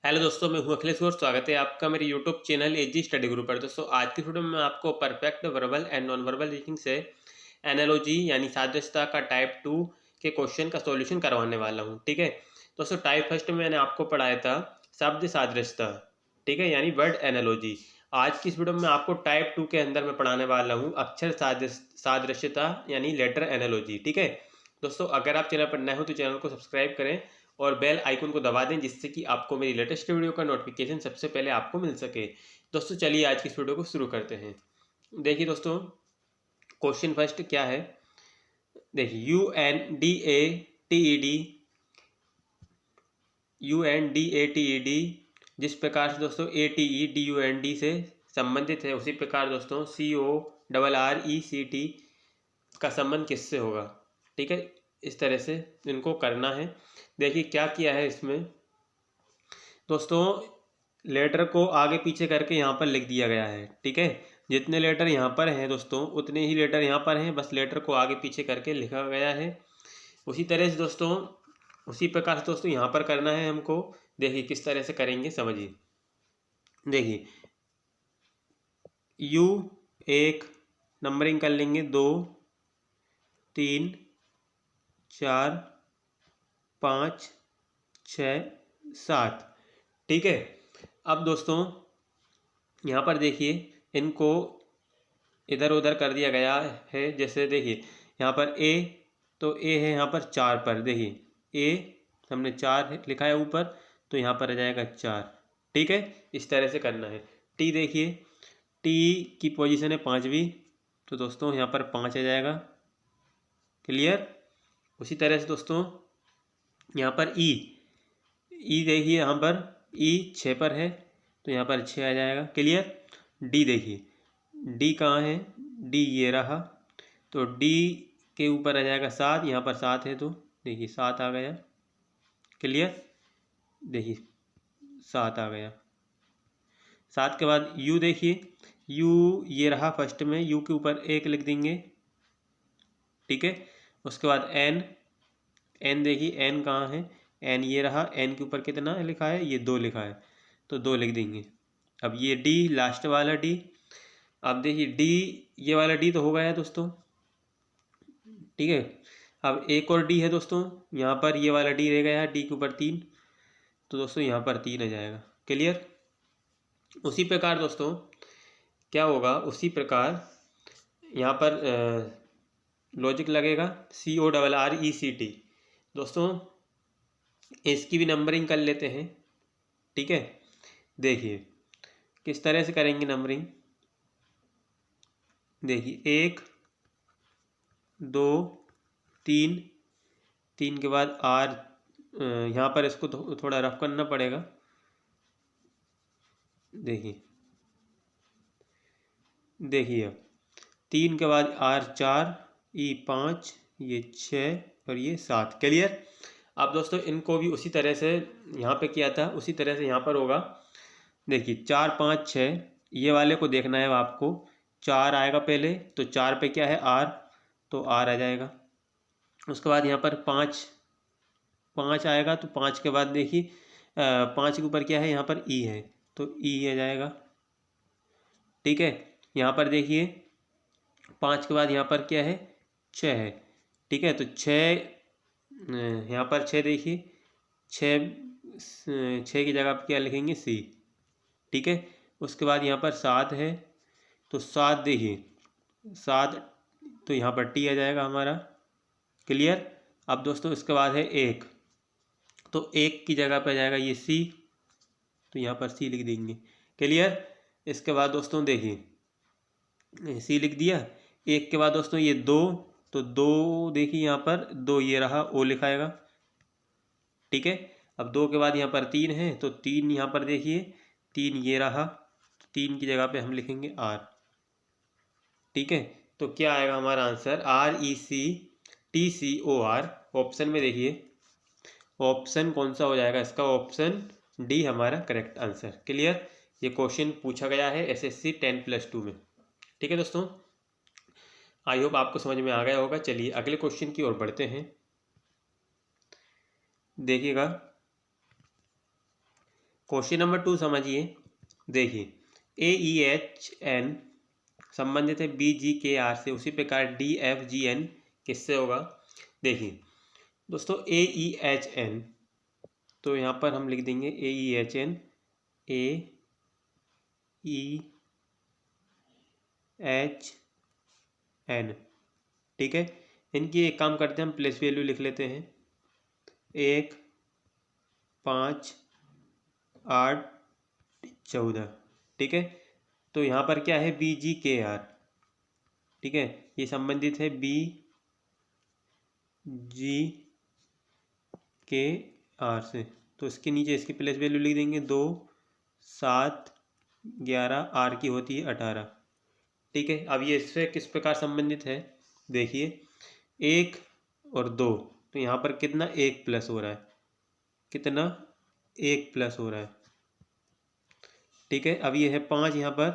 Hello दोस्तों, मैं हूं अखिलेश और स्वागत है आपका मेरे यूट्यूब चैनल एजी स्टडी ग्रुप पर। दोस्तों आज की वीडियो में मैं आपको perfect verbal and non verbal reading से एनालॉजी यानी सादृश्यता का टाइप 2 के क्वेश्चन का सॉल्यूशन करवाने वाला हूं। ठीक है दोस्तों, टाइप फर्स्ट में मैंने आपको पढ़ाया था शब्द सादृश्यता, ठीक है, यानी वर्ड एनालॉजी। आज की इस वीडियो में आपको टाइप 2 के अंदर मैं पढ़ाने वाला हूँ अक्षर सादृश्यता यानी लेटर एनालॉजी। ठीक है दोस्तों, अगर आप चैनल पर नए हो तो चैनल को सब्सक्राइब करें और बेल आइकन को दबा दें, जिससे कि आपको मेरी लेटेस्ट वीडियो का नोटिफिकेशन सबसे पहले आपको मिल सके। दोस्तों चलिए आज की इस वीडियो को शुरू करते हैं। देखिए दोस्तों, क्वेश्चन फर्स्ट क्या है। देखिए UNDATED जिस प्रकार से दोस्तों ATEDUND से संबंधित है, उसी प्रकार दोस्तों CORRECT का संबंध किससे होगा। ठीक है, इस तरह से इनको करना है। देखिए क्या किया है इसमें दोस्तों, लेटर को आगे पीछे करके यहाँ पर लिख दिया गया है। ठीक है, जितने लेटर यहाँ पर हैं दोस्तों उतने ही लेटर यहाँ पर हैं, बस लेटर को आगे पीछे करके लिखा गया है। उसी तरह से दोस्तों, उसी प्रकार से दोस्तों यहाँ पर करना है हमको। देखिए किस तरह से करेंगे समझिए। देखिए यू एक नंबरिंग कर लेंगे 2 3 4 5 6 7। ठीक है, अब दोस्तों यहाँ पर देखिए इनको इधर उधर कर दिया गया है। जैसे देखिए यहाँ पर ए, तो ए है यहाँ पर 4 पर। देखिए ए हमने 4 लिखा है ऊपर, तो यहाँ पर आ जाएगा 4। ठीक है, इस तरह से करना है। टी देखिए, टी की पोजीशन है 5वीं, तो दोस्तों यहाँ पर 5 आ जाएगा। क्लियर। उसी तरह से दोस्तों यहाँ पर ई देखिए, यहाँ पर ई 6 पर है, तो यहाँ पर 6 आ जाएगा। क्लियर। डी देखिए, डी कहाँ है, डी ये रहा, तो डी के ऊपर आ जाएगा 7, यहाँ पर 7 है, तो देखिए 7 आ गया। क्लियर। देखिए 7 आ गया। 7 के बाद यू देखिए, यू ये रहा फर्स्ट में, यू के ऊपर 1 लिख देंगे। ठीक है, उसके बाद एन, एन देखिए एन कहाँ है, एन ये रहा, एन के ऊपर कितना लिखा है, ये 2 लिखा है, तो 2 लिख देंगे। अब ये डी लास्ट वाला डी, अब देखिए डी ये वाला डी तो हो गया है दोस्तों। ठीक है, अब एक और डी है दोस्तों, यहाँ पर ये वाला डी रह गया है, डी के ऊपर 3, तो दोस्तों यहाँ पर 3 आ जाएगा। क्लियर। उसी प्रकार दोस्तों क्या होगा, उसी प्रकार यहाँ पर लॉजिक लगेगा CORRECT। दोस्तों इसकी भी नंबरिंग कर लेते हैं। ठीक है, देखिए किस तरह से करेंगे नंबरिंग। देखिए 1 2 3, 3 के बाद आर, यहाँ पर इसको थोड़ा रफ करना पड़ेगा। देखिए देखिए अब 3 के बाद R 4, E 5, ये 6 और ये 7। क्लियर। अब दोस्तों इनको भी उसी तरह से यहाँ पे किया था, उसी तरह से यहाँ पर होगा। देखिए 4 5 6, ये वाले को देखना है आपको। 4 आएगा पहले, तो 4 पे क्या है R, तो R आ जाएगा। उसके बाद यहाँ पर 5 आएगा, तो 5 के बाद देखिए 5 के ऊपर क्या है, यहाँ पर E है, तो E आ जाएगा। ठीक है, यहाँ पर देखिए 5 के बाद यहाँ पर क्या है, 6 है। ठीक है, तो 6 यहाँ पर 6 देखिए, 6 की जगह आप क्या लिखेंगे, C। ठीक है, उसके बाद यहाँ पर 7 है, तो 7 देखिए 7, तो यहाँ पर T आ जाएगा हमारा। क्लियर। अब दोस्तों इसके बाद है 1, तो 1 की जगह पर आ जाएगा ये C, तो यहाँ पर C लिख देंगे। क्लियर। इसके बाद दोस्तों देखिए C लिख दिया। 1 के बाद दोस्तों ये 2, तो 2 देखिए यहाँ पर 2 ये रहा, O लिखाएगा। ठीक है, अब 2 के बाद यहाँ पर 3 है, तो 3 यहाँ पर देखिए 3 ये रहा, तो 3 की जगह पे हम लिखेंगे R। ठीक है, तो क्या आएगा हमारा आंसर, RECTCOR। ऑप्शन में देखिए ऑप्शन कौन सा हो जाएगा इसका, ऑप्शन डी हमारा करेक्ट आंसर। क्लियर। ये क्वेश्चन पूछा गया है SSC 10+2 में। ठीक है दोस्तों, आई होप आपको समझ में आ गया होगा। चलिए अगले क्वेश्चन की ओर बढ़ते हैं। देखिएगा क्वेश्चन नंबर 2 समझिए। देखिए AEHN संबंधित है BGKR से, उसी प्रकार DFGN किससे होगा। देखिए दोस्तों AEHN, तो यहाँ पर हम लिख देंगे AEHN, AEHN, ठीक है। इनकी एक काम करते हैं, हम प्लेस वैल्यू लिख लेते हैं, 1, 5, 8, 14, ठीक है। तो यहाँ पर क्या है BGKR, ठीक है, ये संबंधित है BGKR से, तो इसके नीचे इसकी प्लेस वैल्यू लिख देंगे 2, 7, 11, R की होती है 18, ठीक है। अब ये इससे किस प्रकार संबंधित है, देखिए 1 और 2, तो यहाँ पर कितना 1 प्लस हो रहा है, कितना 1 प्लस हो रहा है, ठीक है। अब ये है 5 यहाँ पर,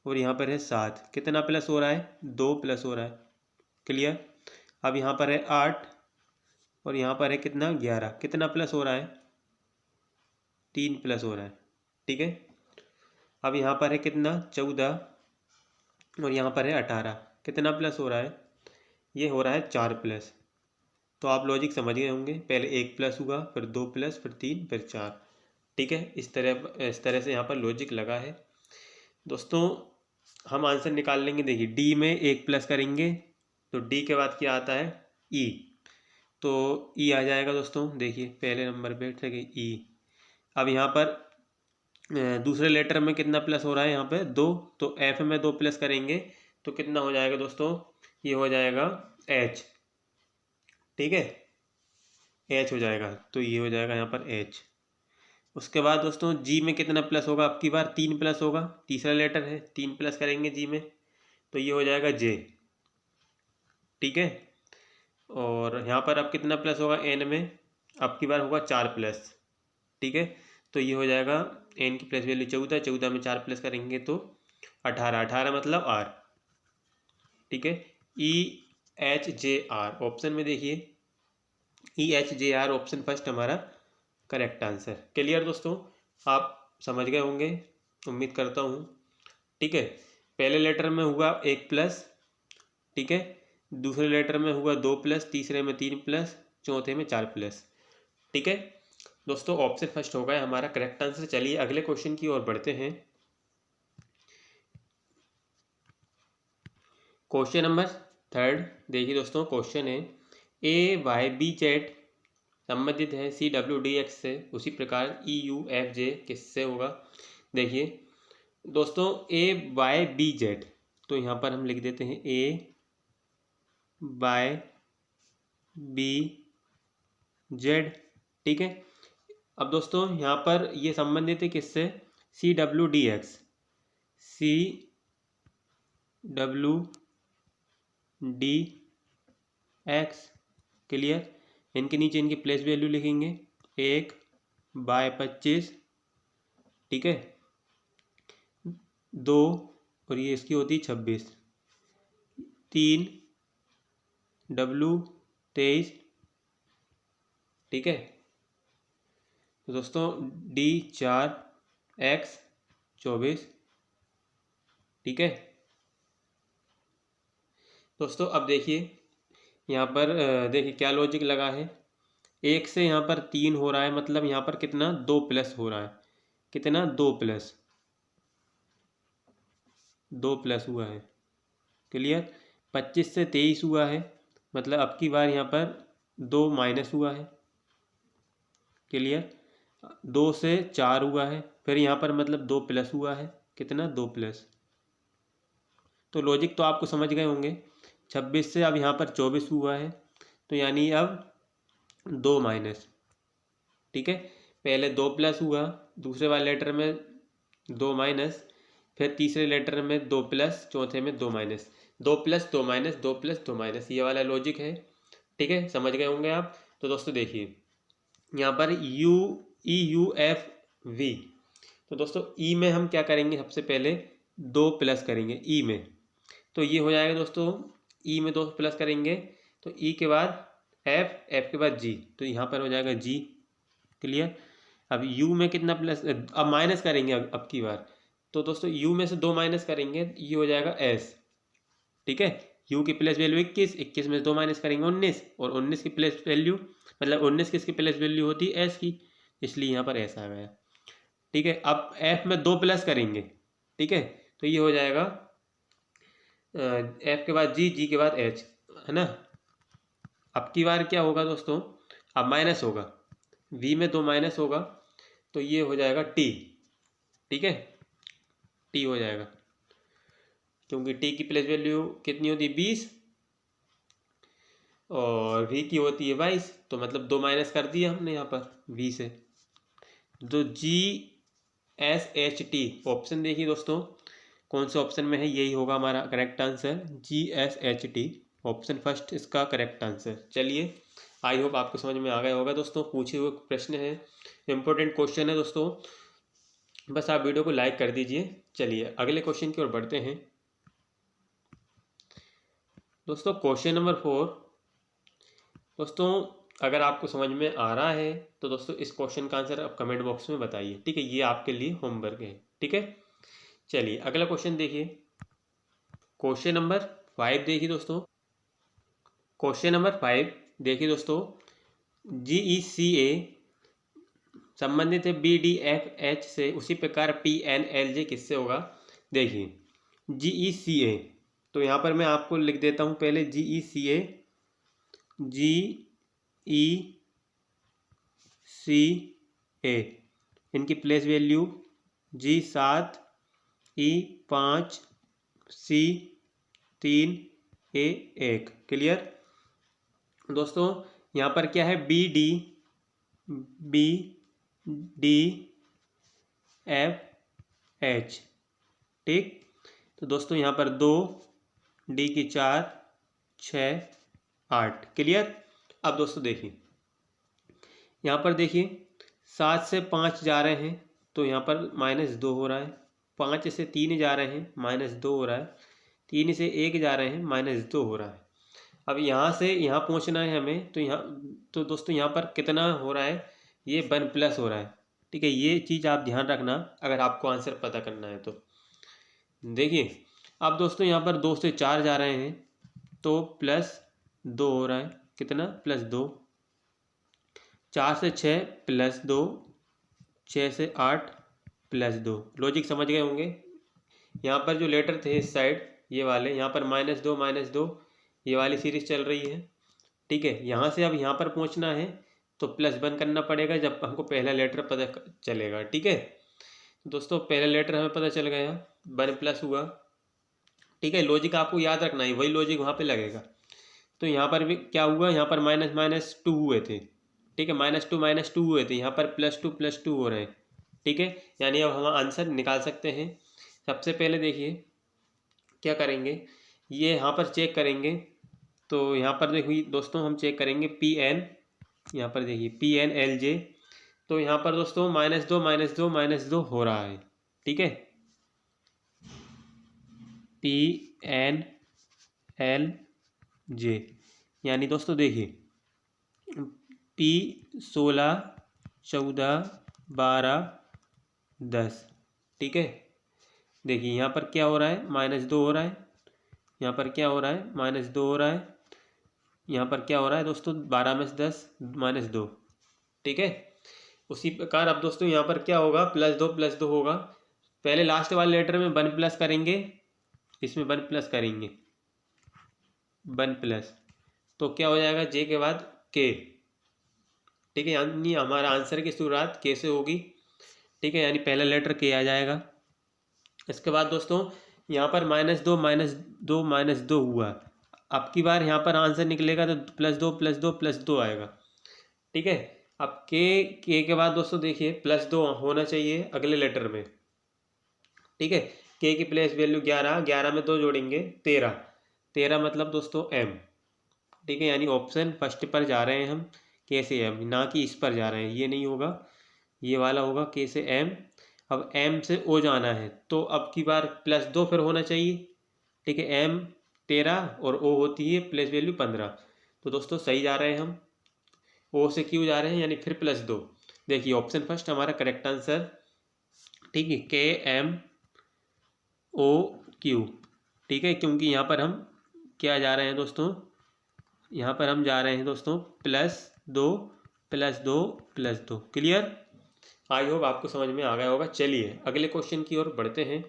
और यहाँ पर है 7, कितना प्लस हो रहा है, 2 प्लस हो रहा है, क्लियर। अब यहाँ पर है 8, और यहाँ पर है कितना 11, कितना प्लस हो रहा है, 3 प्लस हो रहा है, ठीक है। अब यहाँ पर है कितना 14, और यहाँ पर है 18, कितना प्लस हो रहा है, ये हो रहा है 4 प्लस। तो आप लॉजिक समझ गए होंगे, पहले 1 प्लस हुआ, फिर 2 प्लस, फिर 3, फिर 4, ठीक है। इस तरह से यहाँ पर लॉजिक लगा है दोस्तों। हम आंसर निकाल लेंगे। देखिए डी में 1 प्लस करेंगे तो डी के बाद क्या आता है ई, तो ई आ जाएगा दोस्तों। देखिए पहले नंबर पे ई। अब यहाँ पर दूसरे लेटर में कितना प्लस हो रहा है, यहाँ पे 2, तो एफ में 2 प्लस करेंगे तो कितना हो जाएगा दोस्तों, ये हो जाएगा एच, ठीक है, एच हो जाएगा, तो ये हो जाएगा यहाँ पर एच। उसके बाद दोस्तों जी में कितना प्लस होगा, अब की बार 3 प्लस होगा, तीसरा लेटर है, 3 प्लस करेंगे जी में तो ये हो जाएगा जे, ठीक है। और यहाँ पर अब कितना प्लस होगा एन में, अब की बार होगा 4 प्लस, ठीक है। तो ये हो जाएगा एन की प्लस वैल्यू 14, 14 में 4 प्लस करेंगे तो 18, 18 मतलब आर, ठीक है। EHJR ऑप्शन में देखिए, EHJR ऑप्शन फर्स्ट हमारा करेक्ट आंसर। क्लियर दोस्तों, आप समझ गए होंगे उम्मीद करता हूँ, ठीक है। पहले लेटर में हुआ 1 प्लस, ठीक है, दूसरे लेटर में हुआ 2 प्लस, तीसरे में 3 प्लस, चौथे में 4 प्लस, ठीक है दोस्तों। ऑप्शन फर्स्ट होगा हमारा करेक्ट आंसर। चलिए अगले क्वेश्चन की ओर बढ़ते हैं। क्वेश्चन नंबर 3 देखिए दोस्तों, क्वेश्चन है AYBZ संबंधित है CWDX से, उसी प्रकार EUFJ किससे होगा। देखिए दोस्तों AYBZ, तो यहाँ पर हम लिख देते हैं AYBZ, ठीक है। अब दोस्तों यहाँ पर ये संबंधित है किससे, CWDX, CWDX, क्लियर। इनके नीचे इनकी प्लेस वैल्यू लिखेंगे 1/25, ठीक है, 2, और ये इसकी होती 26, 3 W23, ठीक है। तो दोस्तों D4X 24, ठीक है दोस्तों। अब देखिए यहाँ पर देखिए क्या लॉजिक लगा है, 1 से यहाँ पर 3 हो रहा है, मतलब यहाँ पर कितना 2 प्लस हो रहा है, कितना 2 प्लस हुआ है, क्लियर। 25 से 23 हुआ है, मतलब अब की बार यहाँ पर 2 माइनस हुआ है, क्लियर। 2 से 4 हुआ है, फिर यहाँ पर मतलब 2 प्लस हुआ है, कितना 2 प्लस। तो लॉजिक तो आपको समझ गए होंगे। 26 से अब यहाँ पर 24 हुआ है, तो यानी अब 2 माइनस, ठीक है। पहले 2 प्लस हुआ, दूसरे वाले लेटर में 2 माइनस, फिर तीसरे लेटर में 2 प्लस, चौथे में 2 minus, 2 plus 2 minus, 2 plus 2 minus, ये वाला लॉजिक है, ठीक है, समझ गए होंगे आप। तो दोस्तों देखिए यहाँ पर EUFV, तो दोस्तों ई में हम क्या करेंगे, सबसे पहले 2 प्लस करेंगे ई में, तो ये हो जाएगा दोस्तों, ई में 2 प्लस करेंगे तो ई के बाद एफ, एफ के बाद जी, तो यहाँ पर हो जाएगा जी, क्लियर। अब u में कितना प्लस, अब माइनस करेंगे अब की बार, तो दोस्तों u में से 2 माइनस करेंगे, ये हो जाएगा s। ठीक है, u की प्लेस वैल्यू 21, 21 में से 2 माइनस करेंगे 19, और 19 की प्लेस वैल्यू मतलब 19 किसकी प्लेस वैल्यू होती है, s की, इसलिए यहाँ पर s आ गया। ठीक है, अब f में 2 प्लस करेंगे। ठीक है, तो ये हो जाएगा f के बाद g, g के बाद h, है ना। अब की बार क्या होगा दोस्तों, अब माइनस होगा, v में 2 माइनस होगा, तो ये हो जाएगा t। ठीक है, t हो जाएगा, क्योंकि t की प्लेस वैल्यू कितनी होती है 20 और v की होती है 22, तो मतलब 2 माइनस कर दिया हमने यहाँ पर v से। तो GSHT ऑप्शन देखिए दोस्तों, कौन से ऑप्शन में है, यही होगा हमारा correct answer, GSHT option first इसका करेक्ट आंसर। चलिए, आई होप आपको समझ में आ गया होगा दोस्तों। पूछे हुए प्रश्न है, इंपॉर्टेंट क्वेश्चन है दोस्तों, बस आप वीडियो को लाइक कर दीजिए। चलिए अगले क्वेश्चन की ओर बढ़ते हैं दोस्तों। क्वेश्चन नंबर 4 दोस्तों, अगर आपको समझ में आ रहा है तो दोस्तों इस क्वेश्चन का आंसर आप कमेंट बॉक्स में बताइए। ठीक है, ये आपके लिए होमवर्क है। ठीक है, चलिए अगला क्वेश्चन देखिए, क्वेश्चन नंबर 5 देखिए दोस्तों। क्वेश्चन नंबर 5 देखिए दोस्तों, GECA संबंधित है BDFH से, उसी प्रकार PNLJ किससे होगा। देखिए GECA, तो यहाँ पर मैं आपको लिख देता हूँ पहले GECA, GECA इनकी place value G7 E5 C3 A1। Clear दोस्तों, यहाँ पर क्या है BDFH। ठीक, तो दोस्तों यहाँ पर 2 D की 4 6 8। क्लियर। अब दोस्तों देखिए, यहाँ पर देखिए 7 से 5 जा रहे हैं, तो यहाँ पर -2 हो रहा है। 5 से 3 जा रहे हैं, -2 हो रहा है। 3 से 1 जा रहे हैं, -2 हो रहा है। अब यहाँ से यहाँ पहुँचना है हमें, तो दोस्तों यहाँ पर कितना हो रहा है, ये 1+ हो रहा है। ठीक है, ये चीज़ आप ध्यान रखना अगर आपको आंसर पता करना है तो। देखिए अब दोस्तों यहाँ पर 2 से 4 जा रहे हैं, तो +2 हो रहा है। कितना, +2। 4 से 6 +2, 6 से 8 +2। लॉजिक समझ गए होंगे। यहाँ पर जो लेटर थे इस साइड ये वाले, यहाँ पर -2 -2 ये वाली सीरीज चल रही है। ठीक है, यहाँ से अब यहाँ पर पहुँचना है तो +1 करना पड़ेगा जब हमको पहला लेटर पता चलेगा। ठीक है, दोस्तों पहला लेटर हमें पता चल गया, 1+ हुआ। ठीक है, लॉजिक आपको याद रखना है, वही लॉजिक वहाँ पे लगेगा। तो यहाँ पर भी क्या हुआ, यहाँ पर -2 हुए थे। ठीक है, -2 हुए थे, यहाँ पर +2 हो रहे हैं। ठीक है, यानी अब हम आंसर निकाल सकते हैं। सबसे पहले देखिए क्या करेंगे, ये यहाँ पर चेक करेंगे। तो यहाँ पर देखिए दोस्तों हम चेक करेंगे PN, यहाँ पर देखिए PNLJ, तो यहाँ पर दोस्तों -2 -2 -2 हो रहा है। ठीक है, PNLJ, यानी दोस्तों देखिए P16 14 12 10। ठीक है, देखिए यहाँ पर क्या हो रहा है, -2 हो रहा है। यहाँ पर क्या हो रहा है, -2 हो रहा है। यहाँ पर क्या हो रहा है दोस्तों, 12 में से 10 -2। ठीक है, उसी प्रकार अब दोस्तों यहाँ पर क्या होगा, +2 होगा। पहले लास्ट वाले लेटर में 1+ करेंगे, इसमें 1+ करेंगे, 1+, तो क्या हो जाएगा, J के बाद K। ठीक है, यानी हमारा आंसर की शुरुआत K से होगी। ठीक है, यानी पहला लेटर K आ जाएगा। इसके बाद दोस्तों यहाँ पर -2 -2 -2 हुआ। अब की बार यहाँ पर आंसर निकलेगा तो +2 आएगा। ठीक है, अब के के बाद दोस्तों देखिए +2 होना चाहिए अगले लेटर में। ठीक है, के की प्लेस वैल्यू 11, 11 में 2 जोड़ेंगे 13, 13 मतलब दोस्तों M। ठीक है, यानी ऑप्शन फर्स्ट पर जा रहे हैं हम, के से M, ना कि इस पर जा रहे हैं, ये नहीं होगा, ये वाला होगा के से M। अब M से O जाना है, तो अब की बार +2 फिर होना चाहिए। ठीक है, M 13 और O होती है प्लेस वैल्यू 15, तो दोस्तों सही जा रहे हैं हम। O से Q जा रहे हैं, यानी फिर +2, देखिए ऑप्शन फर्स्ट हमारा करेक्ट आंसर, ठीक है, KMOQ, ठीक है, क्योंकि यहाँ पर हम क्या जा रहे हैं दोस्तों, यहाँ पर हम जा रहे हैं दोस्तों +2 +2 +2। क्लियर, आई होप आपको समझ में आ गया होगा। चलिए अगले क्वेश्चन की ओर बढ़ते हैं।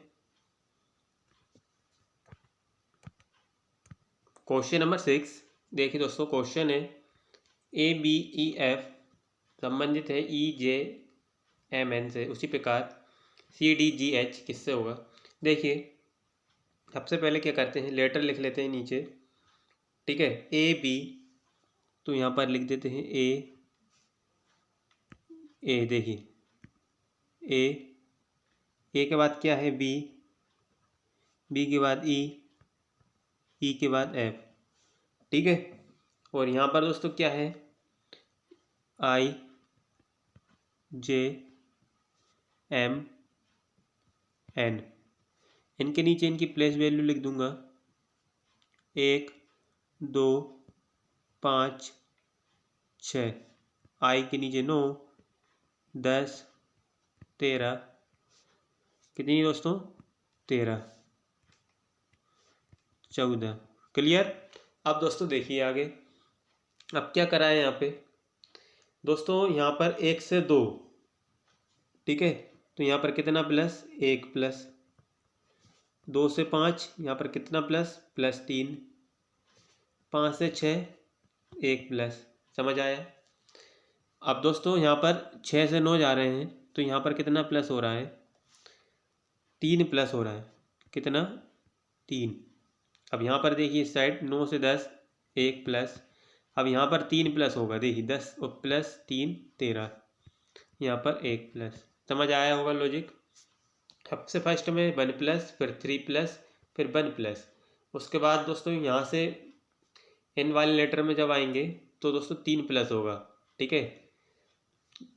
क्वेश्चन नंबर 6, देखिए दोस्तों क्वेश्चन है ABEF संबंधित है EJMN से, उसी प्रकार CDGH किससे होगा। देखिए सबसे पहले क्या करते हैं, लेटर लिख लेते हैं नीचे, ठीक है, AB, तो यहाँ पर लिख देते हैं ए, देखिए ए के बाद क्या है बी के बाद ई के बाद F, ठीक है, और यहाँ पर दोस्तों क्या है IJM, N, इनके नीचे इनकी प्लेस वैल्यू लिख दूंगा 1 2 5 6, I के नीचे 9 10 13, कितनी दोस्तों 13 14। क्लियर। अब दोस्तों देखिए आगे, अब क्या करा है यहाँ पे दोस्तों, यहाँ पर 1 से 2, ठीक है, तो यहाँ पर कितना प्लस 1 प्लस 2 से 5, यहाँ पर कितना +3, 5 से 6 1 प्लस, समझ आया। अब दोस्तों यहाँ पर 6 से 9 जा रहे हैं, तो यहाँ पर कितना प्लस हो रहा है 3 प्लस हो रहा है, कितना 3। अब यहाँ पर देखिए इस साइड 9 से 10 1 प्लस, अब यहाँ पर 3 प्लस होगा, देखिए 10 और +3 13, यहाँ पर 1 प्लस, समझ आया होगा लॉजिक। सबसे फर्स्ट में 1 प्लस, फिर 3 प्लस, फिर 1 प्लस, उसके बाद दोस्तों यहाँ से N वाले लेटर में जब आएंगे तो दोस्तों 3 प्लस होगा, ठीक है,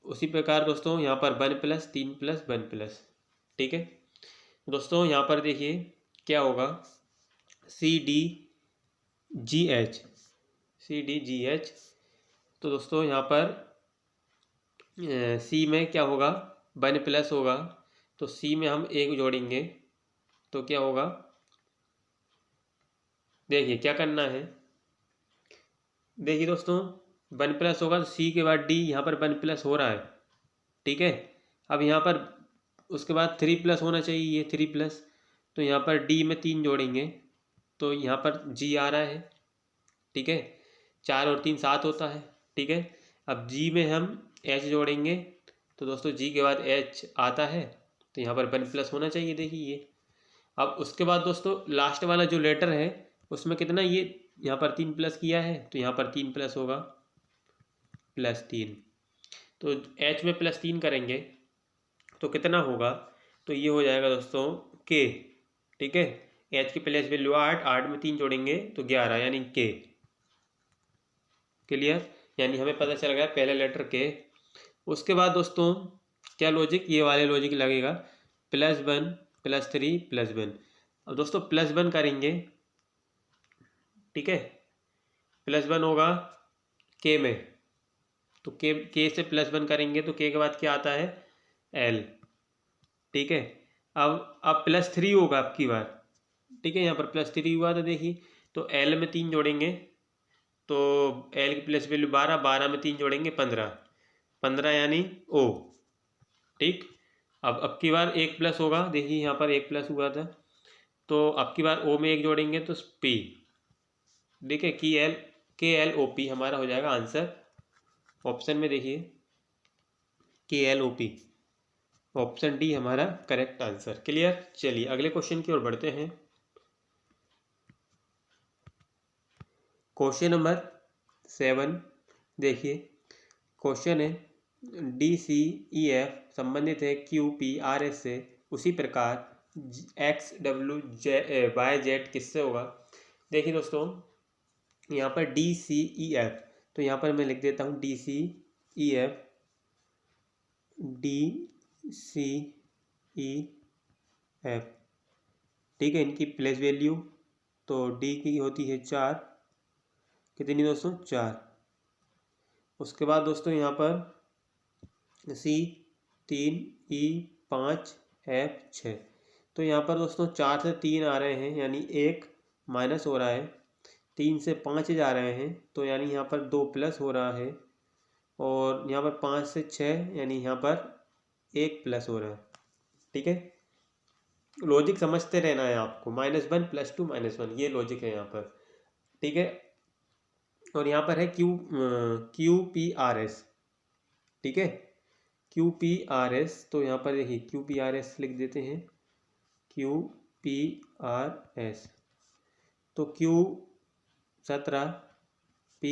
उसी प्रकार दोस्तों यहाँ पर 1 प्लस 3 प्लस 1 प्लस, ठीक है दोस्तों। यहाँ पर देखिए क्या होगा CDGH, तो दोस्तों यहाँ पर C में क्या होगा 1 प्लस होगा, तो C में हम 1 जोड़ेंगे तो क्या होगा, देखिए क्या करना है, देखिए दोस्तों 1 प्लस होगा तो C के बाद D, यहाँ पर 1 प्लस हो रहा है, ठीक है। अब यहाँ पर उसके बाद 3 प्लस होना चाहिए, ये 3 प्लस, तो यहाँ पर D में 3 जोड़ेंगे तो यहाँ पर G आ रहा है, ठीक है, 4 और 3 7 होता है, ठीक है। अब G में हम H जोड़ेंगे तो दोस्तों G के बाद H आता है, तो यहाँ पर 1 प्लस होना चाहिए, देखिए ये। अब उसके बाद दोस्तों लास्ट वाला जो लेटर है उसमें कितना, ये यहाँ पर 3 प्लस किया है तो यहाँ पर 3 प्लस होगा +3, तो H में +3 करेंगे तो कितना होगा, तो ये हो जाएगा दोस्तों K, ठीक है, H की प्लेस वैल्यू 8 में 3 जोड़ेंगे तो 11, यानी K। क्लियर, यानी हमें पता चल गया पहले लेटर K। उसके बाद दोस्तों क्या लॉजिक, ये वाले लॉजिक लगेगा +1 +3 +1। अब दोस्तों +1 करेंगे, ठीक है, +1 होगा K में, तो K से +1 करेंगे तो K के बाद क्या आता है L, ठीक है। अब +3 होगा आपकी बार, ठीक है, यहाँ पर +3 हुआ तो देखिए, तो L में 3 जोड़ेंगे तो L की प्लेस वैल्यू 12 में 3 जोड़ेंगे 15 यानी O, ठीक। अब की बार 1 प्लस होगा, देखिए यहाँ पर 1 प्लस हुआ था, तो अब की बार O में 1 जोड़ेंगे तो P, देखिए KLOP हमारा हो जाएगा आंसर। ऑप्शन में देखिए KLOP, ऑप्शन डी हमारा करेक्ट आंसर। क्लियर, चलिए अगले क्वेश्चन की ओर बढ़ते हैं। क्वेश्चन नंबर 7, देखिए क्वेश्चन है DCEF संबंधित है QPRS से, उसी प्रकार XWYZ किससे होगा। देखिए दोस्तों यहाँ पर DCEF, तो यहाँ पर मैं लिख देता हूँ DCEF, ठीक है, इनकी प्लेस वैल्यू तो D की होती है 4, कितनी दोस्तों 4। उसके बाद दोस्तों यहाँ पर C 3 E 5 F 6। तो यहाँ पर दोस्तों 4 से 3 आ रहे हैं यानी 1 माइनस हो रहा है, 3 से 5 जा रहे हैं तो यानी यहाँ पर 2 प्लस हो रहा है, और यहाँ पर 5 से 6 यानी यहाँ पर 1 प्लस हो रहा है। ठीक है, लॉजिक समझते रहना है आपको, -1 +2 -1 ये लॉजिक है यहाँ पर। ठीक है, और यहाँ पर है QPRS। ठीक है, QPRS, तो यहाँ पर देखिए QPRS लिख देते हैं, QPRS। तो Q 17, P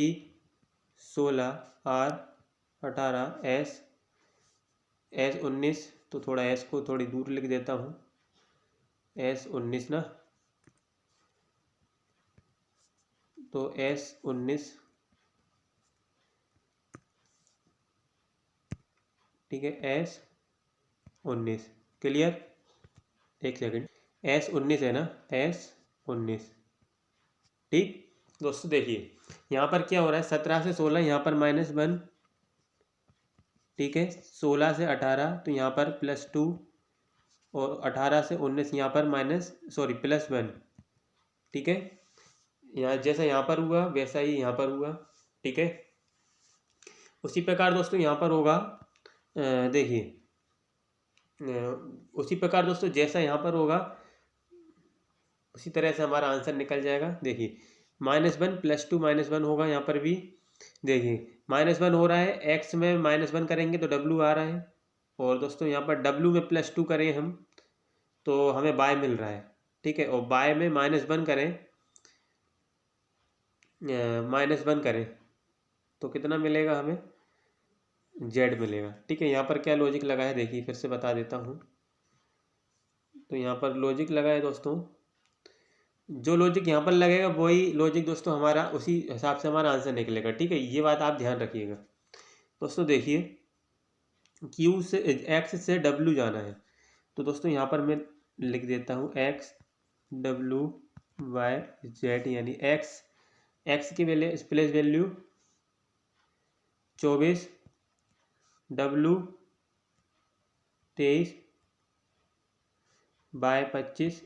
16, R 18, S 19, तो थोड़ा S को थोड़ी दूर लिख देता हूँ, S 19 ना, तो S 19। ठीक है, S 19 क्लियर। एक सेकंड, S 19 है ना, S 19। ठीक दोस्तों, देखिए यहाँ पर क्या हो रहा है, 17 से 16 यहाँ पर -1। ठीक है, 16 से 18 तो यहाँ पर +2, और 18 से 19 यहाँ पर +1। ठीक है, यहाँ जैसा यहाँ पर हुआ वैसा ही यहाँ पर हुआ। ठीक है, उसी प्रकार दोस्तों यहाँ पर होगा, देखिए उसी प्रकार दोस्तों जैसा यहाँ पर होगा उसी तरह से हमारा आंसर निकल जाएगा। देखिए -1 +2 -1 होगा यहाँ पर भी। देखिए -1 हो रहा है, x में -1 करेंगे तो w आ रहा है, और दोस्तों यहाँ पर w में +2 करें हम तो हमें y मिल रहा है। ठीक है, और y में -1 करें, -1 करें तो कितना मिलेगा हमें, z मिलेगा। ठीक है, यहाँ पर क्या लॉजिक लगा है देखिए, फिर से बता देता हूँ। तो यहाँ पर लॉजिक लगा है दोस्तों, जो लॉजिक यहाँ पर लगेगा वही लॉजिक दोस्तों हमारा उसी हिसाब से हमारा आंसर निकलेगा। ठीक है, ये बात आप ध्यान रखिएगा दोस्तों। देखिए Q से X से W जाना है, तो दोस्तों यहाँ पर मैं लिख देता हूँ X W Y Z, यानी X की value place value 24, W 23, Y 25,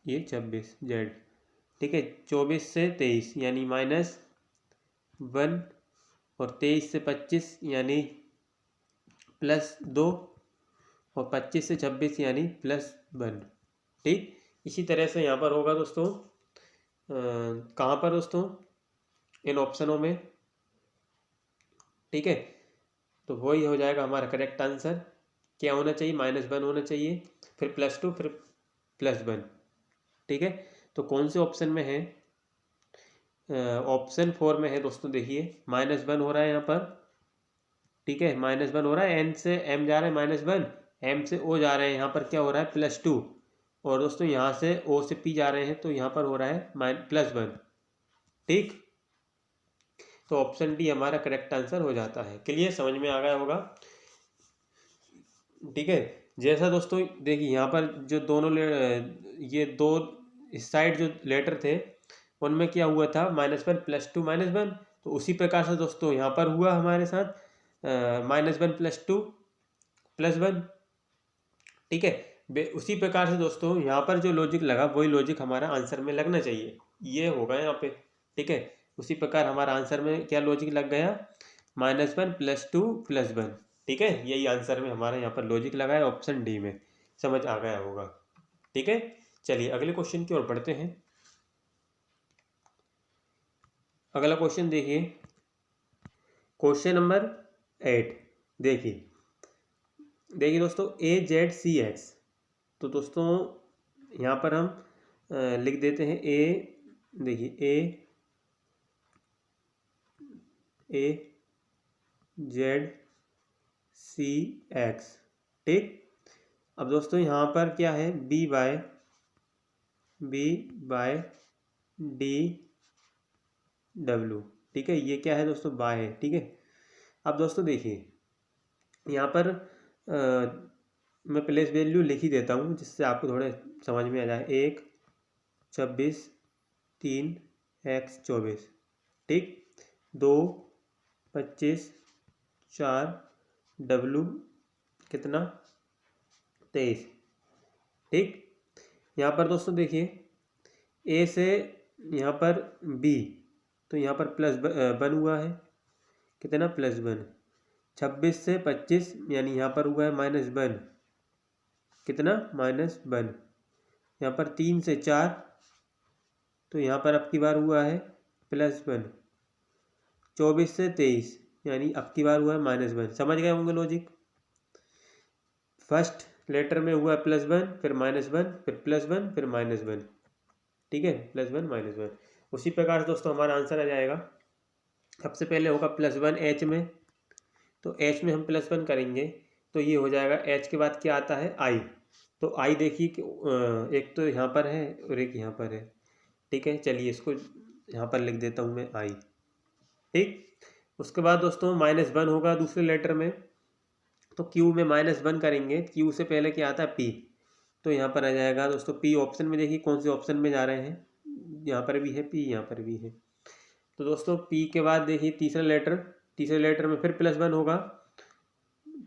ये 26 Z। ठीक है, 24 से 23 यानी -1, और 23 से 25 यानी +2, और 25 से 26 यानी +1। ठीक, इसी तरह से यहाँ पर होगा दोस्तों, कहाँ पर दोस्तों, इन ऑप्शनों में। ठीक है, तो वही हो जाएगा हमारा करेक्ट आंसर। क्या होना चाहिए, -1 होना चाहिए, फिर +2, फिर +1। ठीक है, तो कौन से ऑप्शन में है, ऑप्शन 4 में है दोस्तों। देखिए -1 हो रहा है यहाँ पर। ठीक है, -1 हो रहा है, n से m जा रहा है -1, m से o जा रहे हैं, यहाँ पर क्या हो रहा है +2, और दोस्तों यहाँ से o से p जा रहे हैं तो यहाँ पर हो रहा है +1। ठीक, तो ऑप्शन डी हमारा करेक्ट आंसर हो जाता है। क्लियर, समझ में आ गया होगा। ठीक है, जैसा दोस्तों देखिए यहाँ पर जो दोनों ये दो इस साइड जो लेटर थे उनमें क्या हुआ था, -1 +2 -1, तो उसी प्रकार से दोस्तों यहाँ पर हुआ हमारे साथ -1 +2 +1। ठीक है, उसी प्रकार से दोस्तों यहाँ पर जो लॉजिक लगा वही लॉजिक हमारा आंसर में लगना चाहिए, ये होगा यहाँ पे। ठीक है, उसी प्रकार हमारा आंसर में क्या लॉजिक लग गया, -1 +2 +1। ठीक है, यही आंसर में हमारा यहाँ पर लॉजिक लगा है ऑप्शन डी में, समझ आ गया होगा। ठीक है, चलिए अगले क्वेश्चन की ओर बढ़ते हैं। अगला क्वेश्चन देखिए, क्वेश्चन नंबर 8। देखिए दोस्तों AZCX, तो दोस्तों यहाँ पर हम लिख देते हैं देखिए AZCX। ठीक, अब दोस्तों यहाँ पर क्या है, BYDW। ठीक है, ये क्या है दोस्तों, बाय है। ठीक है, अब दोस्तों देखिए यहाँ पर मैं प्लेस वैल्यू लिख ही देता हूँ जिससे आपको थोड़े समझ में आ जाए। 1 26 3 x 24। ठीक, 2 25 4 W कितना 23। ठीक, यहाँ पर दोस्तों देखिए A से यहाँ पर B, तो यहाँ पर प्लस वन हुआ है, कितना प्लस वन। 26 से 25 यानी यहाँ पर हुआ है माइनस वन, कितना माइनस वन। यहाँ पर 3 से 4, तो यहाँ पर अब की बार हुआ है प्लस वन। 24 से 23 यानी अब की बार हुआ है माइनस वन। समझ गए होंगे लॉजिक। फर्स्ट लेटर में हुआ प्लस वन, फिर माइनस वन, फिर प्लस वन, फिर माइनस वन। ठीक है, प्लस वन माइनस वन। उसी प्रकार से दोस्तों हमारा आंसर आ जाएगा। सबसे पहले होगा प्लस वन एच में, तो एच में हम प्लस वन करेंगे तो ये हो जाएगा। एच के बाद क्या आता है आई, तो आई देखिए कि एक तो यहाँ पर है और एक यहाँ पर है। ठीक है, चलिए इसको यहाँ पर लिख देता हूँ मैं आई। ठीक, उसके बाद दोस्तों माइनस वन होगा दूसरे लेटर में, तो क्यू में माइनस वन करेंगे। क्यू से पहले क्या आता है पी, तो यहाँ पर आ जाएगा दोस्तों पी। ऑप्शन में देखिए कौन से ऑप्शन में जा रहे हैं, यहाँ पर भी है पी, यहाँ पर भी है। तो दोस्तों पी के बाद देखिए तीसरे लेटर में फिर प्लस वन होगा।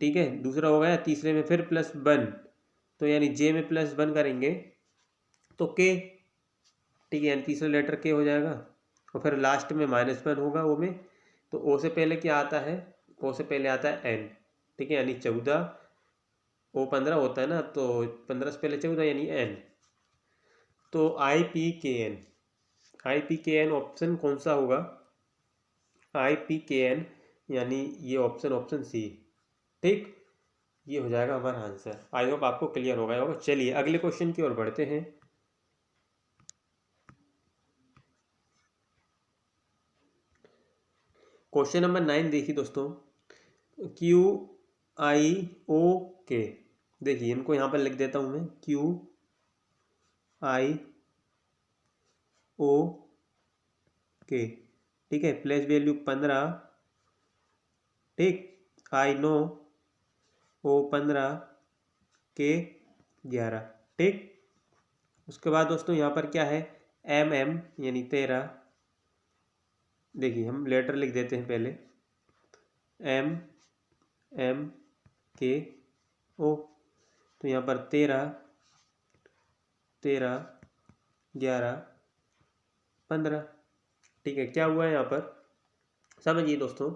ठीक है, दूसरा हो गया, तीसरे में फिर प्लस वन, तो यानी जे में प्लस वन करेंगे तो के। ठीक है, यानी तीसरा लेटर के हो जाएगा, और फिर लास्ट में माइनस वन होगा ओ में। तो ओ से पहले क्या आता है, ओ से पहले आता है एन। ठीक है, यानी 14, ओ 15 होता है ना, तो 15 से पहले 14 यानी एन। तो आई पी के एन, आई पी के एन ऑप्शन कौन सा होगा, आई पी के एन यानी ये ऑप्शन सी। ठीक, ये हो जाएगा हमारा आंसर। आई होप आपको क्लियर हो गया होगा। चलिए अगले क्वेश्चन की ओर बढ़ते हैं। क्वेश्चन नंबर 9 देखिए दोस्तों, क्यू आई ओ के। देखिए इनको यहाँ पर लिख देता हूँ मैं, क्यू आई ओ के। ठीक है, प्लेस वैल्यू 15। ठीक, आई नो ओ 15 के 11। ठीक, उसके बाद दोस्तों यहाँ पर क्या है, एम एम यानी 13। देखिए हम लेटर लिख देते हैं पहले, एम एम के ओ, तो यहाँ पर 13 11 15। ठीक है, क्या हुआ है यहाँ पर समझिए दोस्तों।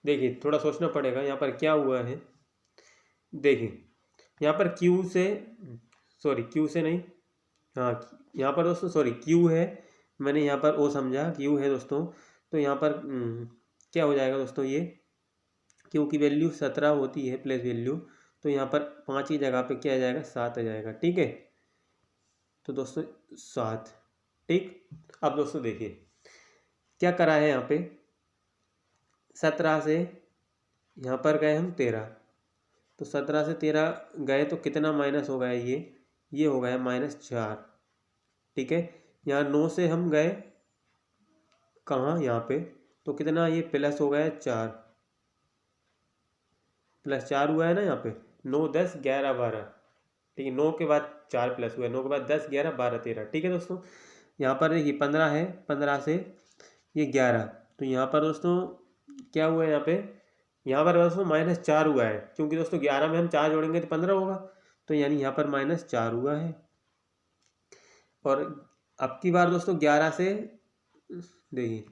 देखिए थोड़ा सोचना पड़ेगा यहाँ पर क्या हुआ है। देखिए यहाँ पर क्यू से नहीं, हाँ यहाँ पर दोस्तों सॉरी क्यू है, मैंने यहाँ पर ओ समझा, क्यू है दोस्तों। तो यहाँ पर क्या हो जाएगा दोस्तों, ये क्यू की वैल्यू 17 होती है प्लेस वैल्यू, तो यहाँ पर 5 की जगह पे क्या आ जाएगा 7 आ जाएगा। ठीक है, तो दोस्तों 7। ठीक, अब दोस्तों देखिए क्या करा है यहाँ पे, 17 से यहाँ पर गए हम 13, तो 17 से 13 गए तो कितना माइनस हो गया, ये हो गया -4। ठीक है, यहाँ 9 से हम गए कहाँ, यहाँ पे, तो कितना ये प्लस हो गया 4, +4 हुआ है ना यहाँ पे। 9 10 11 12। ठीक है, 9 के बाद 4 प्लस हुआ है, 9 के बाद 10 11 12 13। ठीक है दोस्तों, यहाँ पर देखिए 15 है, 15 से ये 11, तो यहाँ पर दोस्तों क्या हुआ है यहाँ पर दोस्तों -4 हुआ है, क्योंकि दोस्तों 11 में हम 4 जोड़ेंगे तो 15 होगा, तो यानी यहाँ पर -4 हुआ है। और अब की बार दोस्तों 11 से देखिए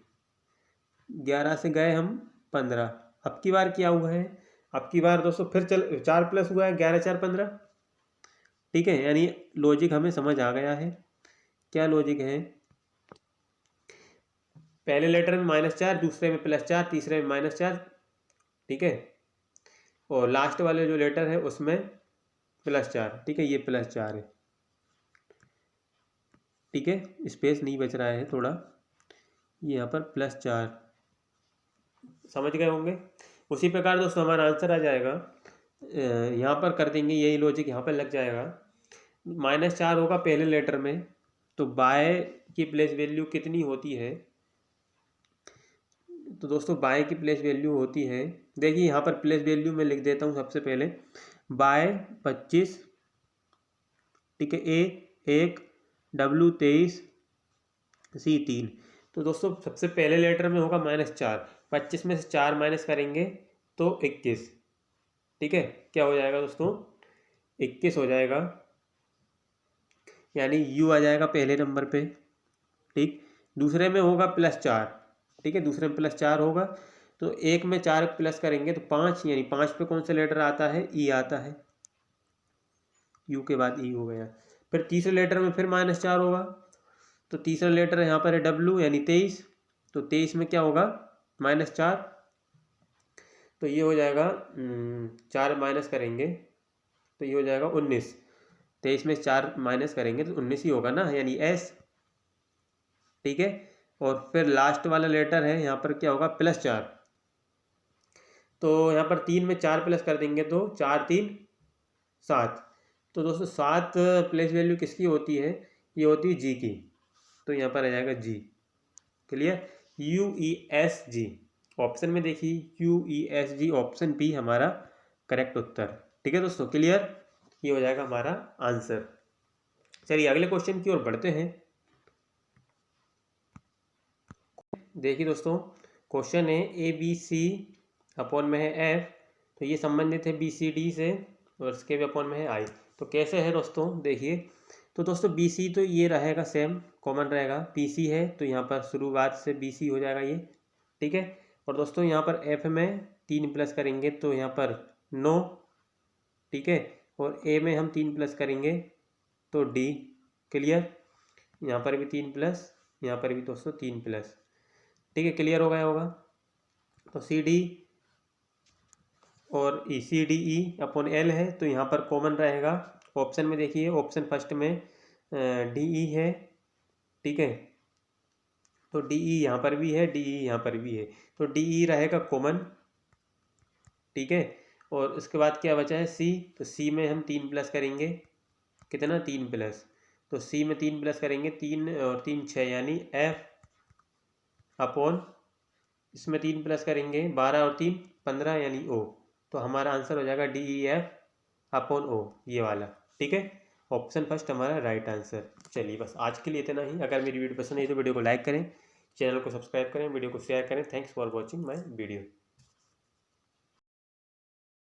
11 से गए हम 15, अब की बार क्या हुआ है, अब की बार दोस्तों फिर 4 प्लस हुआ है, 11 4 15। ठीक है, यानी लॉजिक हमें समझ आ गया है। क्या लॉजिक है, पहले लेटर में -4, दूसरे में +4, तीसरे में -4। ठीक है, और लास्ट वाले जो लेटर है उसमें +4। ठीक है, ये +4 है। ठीक है, स्पेस नहीं बच रहा है थोड़ा, ये यहाँ पर +4, समझ गए होंगे। उसी प्रकार दोस्तों हमारा आंसर आ जाएगा, यहाँ पर कर देंगे, यही लॉजिक यहाँ पर लग जाएगा। -4 होगा पहले लेटर में, तो बाय की प्लेस वैल्यू कितनी होती है, तो दोस्तों बाय की प्लेस वैल्यू होती है, देखिए यहाँ पर प्लेस वैल्यू मैं लिख देता हूँ सबसे पहले, बाय 25। ठीक है, A 1 W 23 C 3। तो दोस्तों सबसे पहले लेटर में होगा -4, 25 में से 4 माइनस करेंगे तो 21। ठीक है, क्या हो जाएगा दोस्तों, 21 हो जाएगा, यानी u आ जाएगा पहले नंबर पे। ठीक, दूसरे में होगा +4, ठीक है, दूसरे में +4 होगा, तो एक में 4 प्लस करेंगे तो 5, यानी 5 पे कौन सा लेटर आता है, ई आता है, यू के बाद ई हो गया। फिर तीसरे लेटर में फिर -4 होगा, तो तीसरा लेटर यहाँ पर है डब्लू यानी 23, तो 23 में क्या होगा, -4, तो ये हो जाएगा 4 माइनस करेंगे तो ये हो जाएगा 19, 23 में 4 माइनस करेंगे तो 19 ही होगा ना, यानी एस। ठीक है, और फिर लास्ट वाला लेटर है यहाँ पर क्या होगा, +4, तो यहाँ पर 3 में 4 प्लस कर देंगे तो 4 3 7, तो दोस्तों 7 प्लेस वैल्यू किसकी होती है, ये होती है जी की, तो यहाँ पर आ जाएगा जी। क्लियर, UESG ऑप्शन में देखिए, UESG ऑप्शन बी हमारा करेक्ट उत्तर। ठीक है दोस्तों, क्लियर, ये हो जाएगा हमारा आंसर। चलिए अगले क्वेश्चन की ओर बढ़ते हैं। देखिए दोस्तों, क्वेश्चन है ABC अपॉन में है F, तो ये संबंधित है BCD से, और इसके भी अपॉन में है I। तो कैसे है दोस्तों, देखिए, तो दोस्तों BC तो ये रहेगा सेम कॉमन रहेगा, PC है तो यहाँ पर शुरुआत से BC हो जाएगा ये। ठीक है, और दोस्तों यहाँ पर F में 3 प्लस करेंगे तो यहाँ पर 9, ठीक है, और A में हम 3 प्लस करेंगे तो D। क्लियर, यहाँ पर भी 3 प्लस, यहाँ पर भी दोस्तों 3 प्लस। ठीक है, क्लियर हो गया होगा। तो CD और CDE अपॉन L है, तो यहाँ पर कॉमन रहेगा, ऑप्शन में देखिए, ऑप्शन फर्स्ट में DE है, ठीक है, तो DE यहाँ पर भी है, DE यहाँ पर भी है, तो DE रहेगा कॉमन। ठीक है, और उसके बाद क्या बचा है C, तो C में हम 3 प्लस करेंगे, कितना, 3 प्लस, तो C में 3 प्लस करेंगे, 3 और 3 6, यानी F अपॉन, इसमें 3 प्लस करेंगे 12 और 3 15, यानी O। तो हमारा आंसर हो जाएगा DEF अपॉन O, ये वाला। ठीक है, ऑप्शन फर्स्ट हमारा राइट आंसर। चलिए बस आज के लिए इतना ही। अगर मेरी वीडियो पसंद आई तो वीडियो को लाइक करें, चैनल को सब्सक्राइब करें, वीडियो को शेयर करें। Thanks for watching my video.